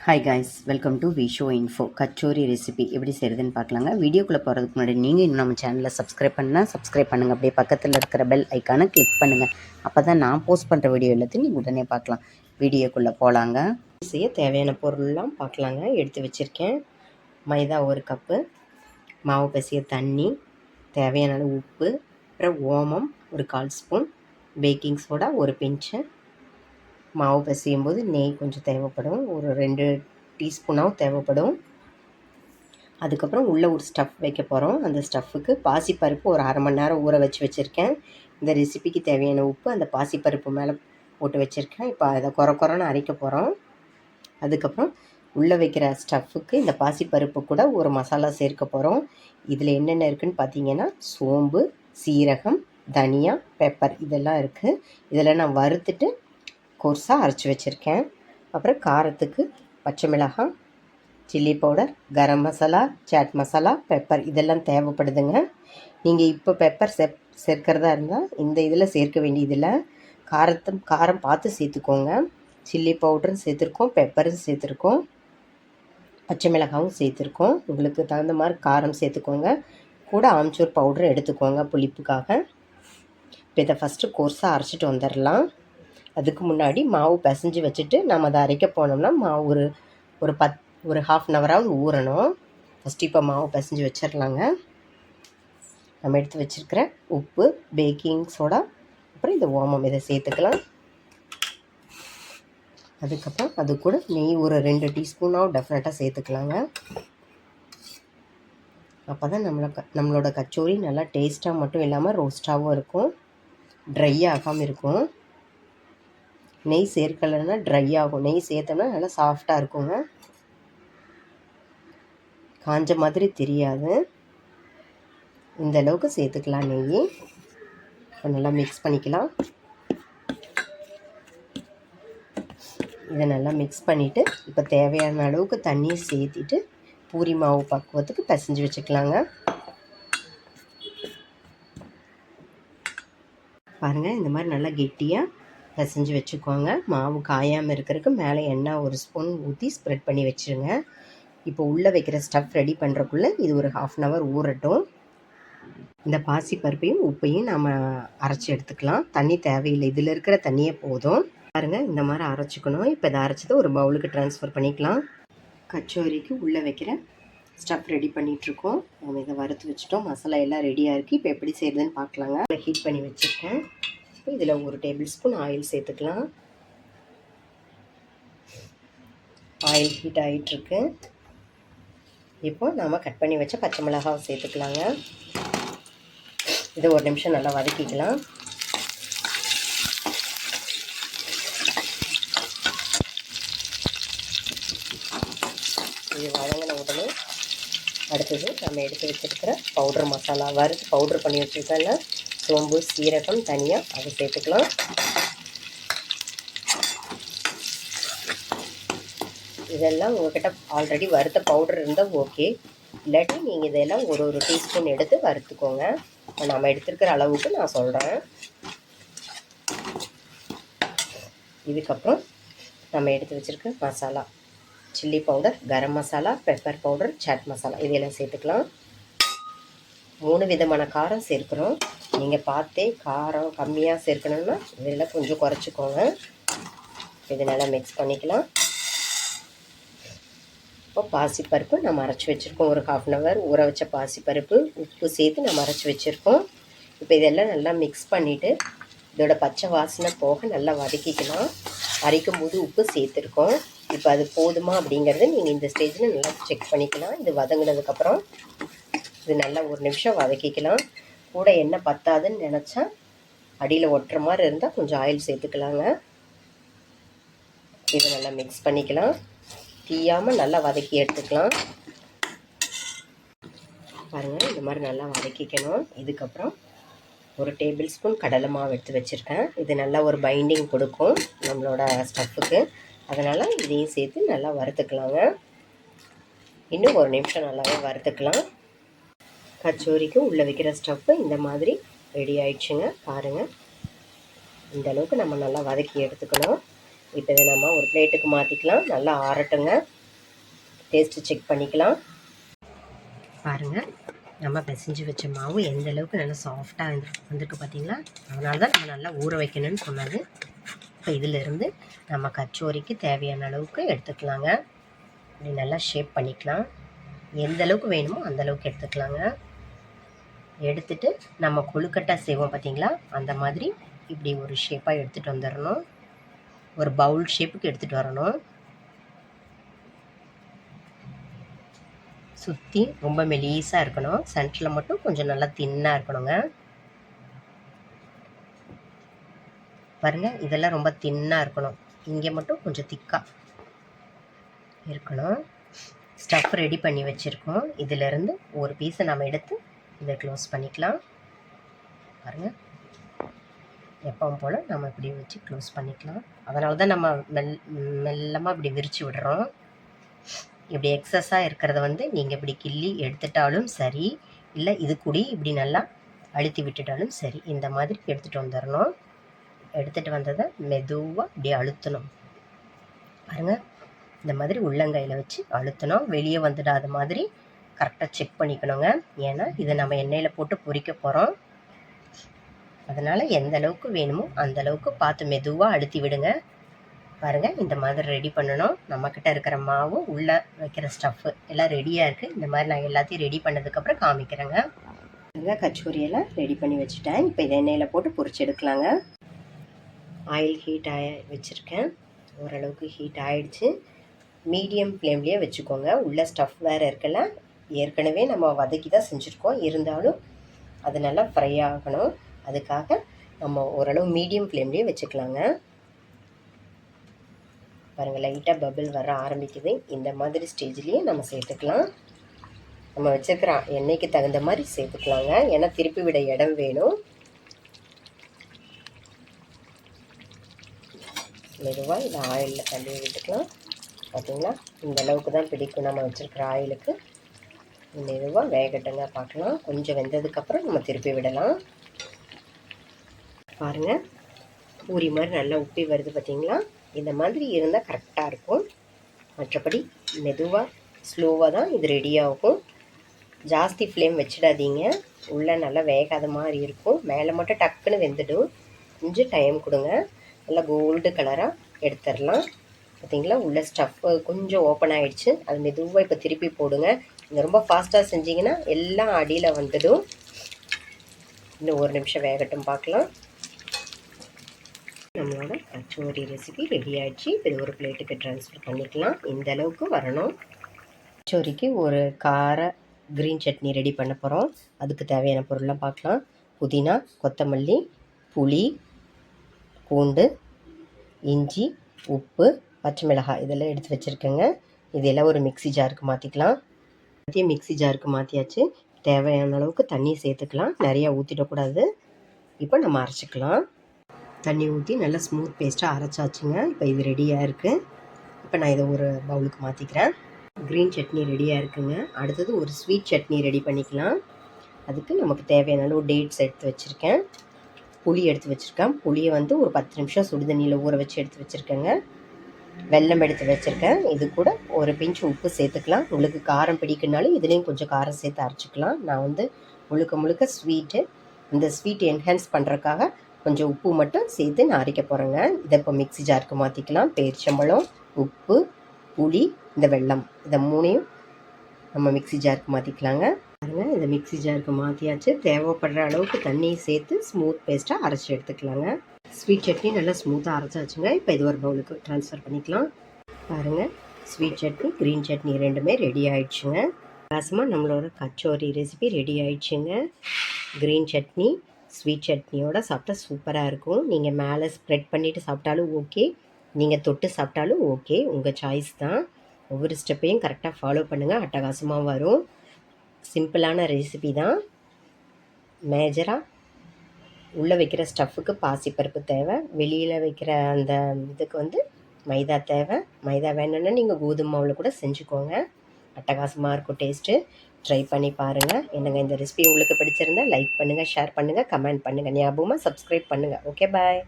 Hi guys, welcome to விஷோ info. Kachori recipe எப்படி செய்கிறதுன்னு பார்க்கலாங்க. வீடியோக்குள்ளே போகிறதுக்கு முன்னாடி நீங்கள் இன்னும் நம்ம சேனலில் சப்ஸ்கிரைப் பண்ணுங்கள். அப்படியே பக்கத்தில் இருக்கிற பெல் ஐக்கானை கிளிக் பண்ணுங்கள். அப்போ தான் நான் போஸ்ட் பண்ணுற வீடியோ எல்லாத்தையும் நீங்கள் உடனே பார்க்கலாம். வீடியோக்குள்ளே போகலாங்க. செய்ய தேவையான பொருள்லாம் பார்க்கலாங்க. எடுத்து வச்சுருக்கேன். மைதா 1 கப்பு, மாவு பசிய தண்ணி, தேவையான அளவு உப்பு, அப்புறம் ஓமம் 1/4 ஸ்பூன், பேக்கிங் சோடா 1 பிஞ்சு, மாவு பிசையும் போது நெய் கொஞ்சம் தேவைப்படும், ஒரு 2 டீஸ்பூனாகவும் தேவைப்படும். அதுக்கப்புறம் உள்ளே ஒரு ஸ்டஃப் வைக்க போகிறோம். அந்த ஸ்டஃப்புக்கு பாசிப்பருப்பு ஒரு அரை மணி நேரம் ஊற வச்சுருக்கேன். இந்த ரெசிபிக்கு தேவையான உப்பு அந்த பாசிப்பருப்பு மேலே போட்டு வச்சுருக்கேன். இப்போ அதை கொரன்னு அரைக்க போகிறோம். அதுக்கப்புறம் உள்ளே வைக்கிற ஸ்டஃப்புக்கு இந்த பாசிப்பருப்பு கூட ஒரு மசாலா சேர்க்க போகிறோம். இதில் என்னென்ன இருக்குதுன்னு பார்த்தீங்கன்னா, சோம்பு, சீரகம், தனியா, பெப்பர் இதெல்லாம் இருக்குது. இதில் நான் வறுத்துட்டு கோர்ஸாக அரைச்சி வச்சுருக்கேன். அப்புறம் காரத்துக்கு பச்சை மிளகாய், chilli powder, garam masala, chat masala, pepper இதெல்லாம் தேவைப்படுதுங்க. நீங்கள் இப்போ பெப்பர் சேர்க்கிறதா இருந்தால் இந்த இதில் சேர்க்க வேண்டியதில்லை. காரம் பார்த்து சேர்த்துக்கோங்க. சில்லி பவுடரும் சேர்த்துருக்கோம், பெப்பரும் சேர்த்துருக்கோம், பச்சை மிளகாவும் சேர்த்துருக்கோம். உங்களுக்கு தகுந்த மாதிரி காரம் சேர்த்துக்கோங்க. கூட ஆம்ச்சூர் பவுடரும் எடுத்துக்கோங்க புளிப்புக்காக. இப்போ இதை ஃபஸ்ட்டு கோர்ஸாக அரைச்சிட்டு வந்துடலாம். அதுக்கு முன்னாடி மாவு பிசைஞ்சு வச்சுட்டு நம்ம அதை அரைக்க போனோம்னா மாவு ஒரு ஹாஃப் அன் ஹவராவது ஊறணும். ஃபஸ்ட்டு இப்போ மாவு பிசைஞ்சு வச்சிடலாங்க. நம்ம எடுத்து வச்சுருக்கிற உப்பு, பேக்கிங் சோடா, அப்புறம் இந்த ஓமம் இதை சேர்த்துக்கலாம். அதுக்கப்புறம் அது கூட நெய் ஒரு 2 டீஸ்பூனாகவும் டெஃபினட்டாக சேர்த்துக்கலாங்க. அப்போ தான் நம்மளோட கச்சோரி நல்லா டேஸ்ட்டாக மட்டும் இல்லாமல் ரோஸ்ட்டாகவும் இருக்கும், ட்ரை ஆகாமல் இருக்கும். நெய் சேர்க்கலைன்னா ட்ரை ஆகும். நெய் சேர்த்தோம்னா நல்லா சாஃப்டாக இருக்குங்க, காஞ்ச மாதிரி தெரியாது. இந்த அளவுக்கு சேர்த்துக்கலாம் நெய். நல்லா மிக்ஸ் பண்ணிக்கலாம். இதை நல்லா மிக்ஸ் பண்ணிவிட்டு இப்போ தேவையான அளவுக்கு தண்ணியை சேர்த்திட்டு பூரி மாவு பக்குவத்துக்கு பிசைஞ்சு வச்சுக்கலாங்க. பாருங்கள், இந்த மாதிரி நல்லா கெட்டியாக பிசைஞ்சு வச்சுக்கோங்க. மாவு காயாமல் இருக்கிறதுக்கு மேலே எண்ணெய் 1 ஸ்பூன் ஊற்றி ஸ்ப்ரெட் பண்ணி வச்சுருங்க. இப்போ உள்ளே வைக்கிற ஸ்டஃப் ரெடி பண்ணுறக்குள்ளே இது ஒரு ஹாஃப் அன் ஹவர் ஊறட்டும். இந்த பாசி பருப்பையும் உப்பையும் நம்ம அரைச்சி எடுத்துக்கலாம். தண்ணி தேவையில்லை, இதில் இருக்கிற தண்ணியே போதும். பாருங்கள், இந்த மாதிரி அரைச்சிக்கணும். இப்போ இதை அரைச்சதை ஒரு பவுலுக்கு ட்ரான்ஸ்ஃபர் பண்ணிக்கலாம். கச்சோரிக்கு உள்ளே வைக்கிற ஸ்டஃப் ரெடி பண்ணிகிட்ருக்கோம். நம்ம இதை வறுத்து வச்சுட்டோம். மசாலா எல்லாம் ரெடியாக இருக்குது. இப்போ எப்படி செய்யுதுன்னு பார்க்கலாங்க. ஹீட் பண்ணி வச்சுருக்கேன். இதில் 1 டேபிள் ஸ்பூன் ஆயில் சேர்த்துக்கலாம். ஆயில் ஹீட் ஆகிட்டுருக்கு. இப்போ நாம் கட் பண்ணி வச்ச பச்சை மிளகாவை சேர்த்துக்கலாங்க. இதை 1 நிமிஷம் நல்லா வதக்கிக்கலாம். இது வதங்கின உடனே அடுத்தது நம்ம எடுத்து வச்சுருக்கிற பவுடர் மசாலா, வறுத்து பவுட்ரு பண்ணி வச்சுருக்கேன். சோம்பு, சீரகம், தனியா அதை சேர்த்துக்கலாம். இதெல்லாம் உங்கள்கிட்ட ஆல்ரெடி வறுத்த பவுடர் இருந்தால் ஓகே, இல்லாட்டி நீங்கள் இதெல்லாம் ஒரு டீஸ்பூன் எடுத்து வறுத்துக்கோங்க. நம்ம எடுத்துருக்கிற அளவுக்கு நான் சொல்கிறேன். இதுக்கப்புறம் நம்ம எடுத்து வச்சுருக்க masala, chilli powder, garam masala, pepper powder, chaat masala இதெல்லாம் சேர்த்துக்கலாம். 3 விதமான காரம் சேர்க்குறோம். நீங்கள் பார்த்தே காரம் கம்மியாக சேர்க்கணுன்னா இதெல்லாம் கொஞ்சம் குறைச்சிக்கோங்க. இது நல்லா மிக்ஸ் பண்ணிக்கலாம். இப்போ பாசிப்பருப்பு நம்ம அரைச்சி வச்சுருக்கோம். ஒரு ஹாஃப் அன் ஹவர் ஊற வச்ச பாசிப்பருப்பு, உப்பு சேர்த்து நம்ம அரைச்சி வச்சுருக்கோம். இப்போ இதெல்லாம் நல்லா மிக்ஸ் பண்ணிவிட்டு இதோட பச்சை வாசனை போக நல்லா வதக்கிக்கலாம். அரைக்கும் போது உப்பு சேர்த்துருக்கோம். இப்போ அது போதுமா அப்படிங்கிறத நீங்கள் இந்த ஸ்டேஜில் நல்லா செக் பண்ணிக்கலாம். இது வதங்கினதுக்கப்புறம் இது நல்லா 1 நிமிஷம் வதக்கிக்கலாம். கூட எண்ணெய் பத்தாதுன்னு நினச்சா அடியில் ஒட்டுற மாதிரி இருந்தால் கொஞ்சம் ஆயில் சேர்த்துக்கலாங்க. இதை நல்லா மிக்ஸ் பண்ணிக்கலாம். தீயாமல் நல்லா வதக்கி எடுத்துக்கலாம். பாருங்கள், இந்த மாதிரி நல்லா வதக்கிக்கணும். இதுக்கப்புறம் 1 டேபிள் ஸ்பூன் கடலை மாவு எடுத்து வச்சுருக்கேன். இது நல்லா ஒரு பைண்டிங் கொடுக்கும் நம்மளோட ஸ்டஃப்புக்கு. அதனால் இதையும் சேர்த்து நல்லா வறுத்துக்கலாங்க. இன்னும் 1 நிமிஷம் நல்லாவே வறுத்துக்கலாம். கச்சோரிக்கு உள்ளே வைக்கிற ஸ்டஃப்பு இந்த மாதிரி ரெடி ஆயிடுச்சுங்க. பாருங்கள், இந்த அளவுக்கு நம்ம நல்லா வதக்கி எடுத்துக்கணும். இப்போ இதை நம்ம ஒரு பிளேட்டுக்கு மாற்றிக்கலாம். நல்லா ஆறட்டுங்க. டேஸ்ட்டு செக் பண்ணிக்கலாம். பாருங்கள், நம்ம பிசைஞ்சு வச்ச மாவு எந்த அளவுக்கு நல்லா சாஃப்டாக வந்துருக்கு பார்த்தீங்களா? அதனால தான் நம்ம நல்லா ஊற வைக்கணும்னு சொன்னது. இப்போ இதிலிருந்து நம்ம கச்சோரிக்கு தேவையான அளவுக்கு எடுத்துக்கலாங்க. இப்படி நல்லா ஷேப் பண்ணிக்கலாம். எந்த அளவுக்கு வேணுமோ அந்த அளவுக்கு எடுத்துக்கலாங்க. எடுத்துட்டு நம்ம கொழுக்கட்டை செய்வோம் பார்த்தீங்களா, அந்த மாதிரி இப்படி ஒரு ஷேப்பாக எடுத்துகிட்டு வந்துடணும். ஒரு பவுல் ஷேப்புக்கு எடுத்துகிட்டு வரணும். சுற்றி ரொம்ப மெலீஸாக இருக்கணும். சென்டரில் மட்டும் கொஞ்சம் நல்லா தின்னாக இருக்கணுங்க. பாருங்கள், இதெல்லாம் ரொம்ப தின்னாக இருக்கணும். இங்கே மட்டும் கொஞ்சம் திக்காக இருக்கணும். ஸ்டஃப் ரெடி பண்ணி வச்சுருக்கோம். இதிலேருந்து ஒரு பீஸை நம்ம எடுத்து இதை க்ளோஸ் பண்ணிக்கலாம். பாருங்கள், எப்பவும் போல் நம்ம இப்படி வச்சு க்ளோஸ் பண்ணிக்கலாம். அதனால தான் நம்ம மெல்லமாக இப்படி விரித்து விடுறோம். இப்படி எக்ஸஸாக இருக்கிறத நீங்கள் இப்படி கிள்ளி எடுத்துட்டாலும் சரி, இல்லை இது கூடி இப்படி நல்லா அழுத்தி விட்டுட்டாலும் சரி, இந்த மாதிரி எடுத்துகிட்டு வந்துடணும். எடுத்துகிட்டு வந்ததை மெதுவாக இப்படி அழுத்தணும். பாருங்கள், இந்த மாதிரி உள்ளங்கையில் வச்சு அழுத்தணும். வெளியே வந்துடாத மாதிரி கரெக்டாக செக் பண்ணிக்கணுங்க. ஏன்னா இதை நம்ம எண்ணெயில் போட்டு பொரிக்க போகிறோம். அதனால் எந்த அளவுக்கு வேணுமோ அந்த அளவுக்கு பார்த்து மெதுவாக அழுத்தி விடுங்க. பாருங்கள், இந்த மாதிரி ரெடி பண்ணணும். நம்மக்கிட்ட இருக்கிற மாவு, உள்ளே வைக்கிற ஸ்டஃப்பு எல்லாம் ரெடியாக இருக்குது. இந்த மாதிரி நான் எல்லாத்தையும் ரெடி பண்ணதுக்கப்புறம் காமிக்கிறேங்க. கச்சோரியெல்லாம் ரெடி பண்ணி வச்சுட்டேன். இப்போ இதை எண்ணெயில் போட்டு பொரிச்சு எடுக்கலாங்க. ஆயில் ஹீட் வச்சுருக்கேன். ஓரளவுக்கு ஹீட் ஆகிடுச்சு. மீடியம் ஃப்ளேம்லேயே வச்சுக்கோங்க. உள்ளே ஸ்டஃப் வேறு இருக்கல. ஏற்கனவே நம்ம வதக்கி தான் செஞ்சுருக்கோம். இருந்தாலும் அது நல்லா ஃப்ரை ஆகணும். அதுக்காக நம்ம ஓரளவு மீடியம் ஃப்ளேம்லேயே வச்சுக்கலாங்க. பாருங்கள், லைட்டாக பபிள் வர ஆரம்பிக்குது. இந்த மாதிரி ஸ்டேஜ்லேயே நம்ம சேர்த்துக்கலாம். நம்ம வச்சுருக்கிற எண்ணெய்க்கு தகுந்த மாதிரி சேர்த்துக்கலாங்க. ஏன்னா திருப்பி விட இடம் வேணும். மெதுவாக இதை ஆயிலில் தள்ளி விட்டுக்கலாம். பார்த்தீங்களா, இந்த அளவுக்கு தான் பிடிக்கும் நம்ம வச்சுருக்கிற ஆயிலுக்கு. மெதுவாக வேகட்டுங்க. பார்க்கலாம், கொஞ்சம் வெந்ததுக்கப்புறம் நம்ம திருப்பி விடலாம். பாருங்கள், பூரி மாதிரி நல்லா உப்பி வருது பார்த்தீங்களா? இந்த மாதிரி இருந்தால் கரெக்டாக இருக்கும். மற்றபடி மெதுவாக ஸ்லோவாக தான் இது ரெடியாகும். ஜாஸ்தி ஃப்ளேம் வச்சிடாதீங்க. உள்ளே நல்லா வேகாத மாதிரி இருக்கும். மேலே மட்டும் டக்குன்னு வெந்துடும். கொஞ்சம் டைம் கொடுங்க. நல்லா கோல்டு கலராக எடுத்துடலாம். பார்த்தீங்களா, உள்ள ஸ்டஃப் கொஞ்சம் ஓப்பன் ஆகிடுச்சு. அது மெதுவாக இப்போ திருப்பி போடுங்க. நீங்கள் ரொம்ப ஃபாஸ்ட்டாக செஞ்சிங்கன்னா எல்லாம் அடியில் வந்துடும். இன்னும் ஒரு நிமிஷம் வேகட்டும், பார்க்கலாம். நம்மளோட கச்சோரி ரெசிபி ரெடி ஆகிடுச்சு. இது ஒரு பிளேட்டுக்கு ட்ரான்ஸ்ஃபர் பண்ணிக்கலாம். இந்த அளவுக்கு வரணும். கச்சோரிக்கு ஒரு கார க்ரீன் சட்னி ரெடி பண்ண போகிறோம். அதுக்கு தேவையான பொருள்லாம் பார்க்கலாம். புதினா, கொத்தமல்லி, புளி, பூண்டு, இஞ்சி, உப்பு, பச்சை மிளகாய் இதெல்லாம் எடுத்து வச்சுருக்கேங்க. இதெல்லாம் ஒரு மிக்ஸி ஜாருக்கு மாற்றிக்கலாம். எல்லாத்தையும் மிக்ஸி ஜாருக்கு மாற்றியாச்சு. தேவையான அளவுக்கு தண்ணி சேர்த்துக்கலாம். நிறையா ஊற்றிடக்கூடாது. இப்போ நம்ம அரைச்சிக்கலாம். தண்ணி ஊற்றி நல்லா ஸ்மூத் பேஸ்ட்டாக அரைச்சாச்சுங்க. இப்போ இது ரெடியாக இருக்குது. இப்போ நான் இதை ஒரு பவுலுக்கு மாற்றிக்கிறேன். க்ரீன் சட்னி ரெடியாக இருக்குங்க. அடுத்தது ஒரு ஸ்வீட் சட்னி ரெடி பண்ணிக்கலாம். அதுக்கு நமக்கு தேவையான அளவு டேட்ஸ் எடுத்து வச்சுருக்கேன். புளி எடுத்து வச்சுருக்கேன். புளியை ஒரு 10 நிமிஷம் சுடுதண்ணியில் ஊற வச்சு எடுத்து வச்சுருக்கேங்க. வெல்லம் எடுத்து வச்சுருக்கேன். இது கூட ஒரு பிஞ்ச் உப்பு சேர்த்துக்கலாம். உங்களுக்கு காரம் பிடிக்குனாலும் இதுலேயும் கொஞ்சம் காரம் சேர்த்து அரைச்சிக்கலாம். நான் முழுக்க ஸ்வீட்டு, இந்த ஸ்வீட் என்ஹான்ஸ் பண்ணுறதுக்காக கொஞ்சம் உப்பு மட்டும் சேர்த்து நான் அரைக்க போகிறேங்க. இதை இப்போ மிக்ஸி ஜாருக்கு மாற்றிக்கலாம். பேரிச்சம்பழம், உப்பு, புளி, இந்த வெல்லம், இதை மூணையும் நம்ம மிக்ஸி ஜாருக்கு மாற்றிக்கலாங்க. பாருங்கள், இந்த மிக்ஸி ஜாருக்கு மாற்றியாச்சு. தேவைப்படுற அளவுக்கு தண்ணியை சேர்த்து ஸ்மூத் பேஸ்ட்டாக அரைச்சி எடுத்துக்கலாங்க. ஸ்வீட் சட்னி நல்லா ஸ்மூத்தாக அரைச்சாச்சுங்க. இப்போ இது ஒரு பவுலுக்கு ட்ரான்ஸ்ஃபர் பண்ணிக்கலாம். பாருங்கள், ஸ்வீட் சட்னி, க்ரீன் சட்னி ரெண்டுமே ரெடி ஆகிடுச்சுங்க. விலாசமாக நம்மளோட கச்சோரி ரெசிபி ரெடி ஆகிடுச்சுங்க. க்ரீன் சட்னி ஸ்வீட் சட்னியோட சாப்பிட்டா சூப்பராக இருக்கும். நீங்கள் மேலே ஸ்ப்ரெட் பண்ணிவிட்டு சாப்பிட்டாலும் ஓகே, நீங்கள் தொட்டு சாப்பிட்டாலும் ஓகே, உங்கள் சாய்ஸ் தான். ஒவ்வொரு ஸ்டெப்பையும் கரெக்டாக ஃபாலோ பண்ணுங்கள். அட்டகாசமாக வரும். சிம்பிளான ரெசிபி தான். மேஜராக உள்ளே வைக்கிற ஸ்டஃப்புக்கு பாசிப்பருப்பு தேவை. வெளியில் வைக்கிற அந்த இதுக்கு மைதா தேவை. மைதா வேணும்னா நீங்கள் கோதுமை மாவில் கூட செஞ்சுக்கோங்க. அட்டகாசமாக இருக்கும் டேஸ்ட்டு. ட்ரை பண்ணி பாருங்கள். என்னங்க, இந்த ரெசிபி உங்களுக்கு பிடிச்சிருந்தா லைக் பண்ணுங்கள், ஷேர் பண்ணுங்கள், கமெண்ட் பண்ணுங்கள். ஞாபகமாக சப்ஸ்கிரைப் பண்ணுங்கள். ஓகே, பாய்.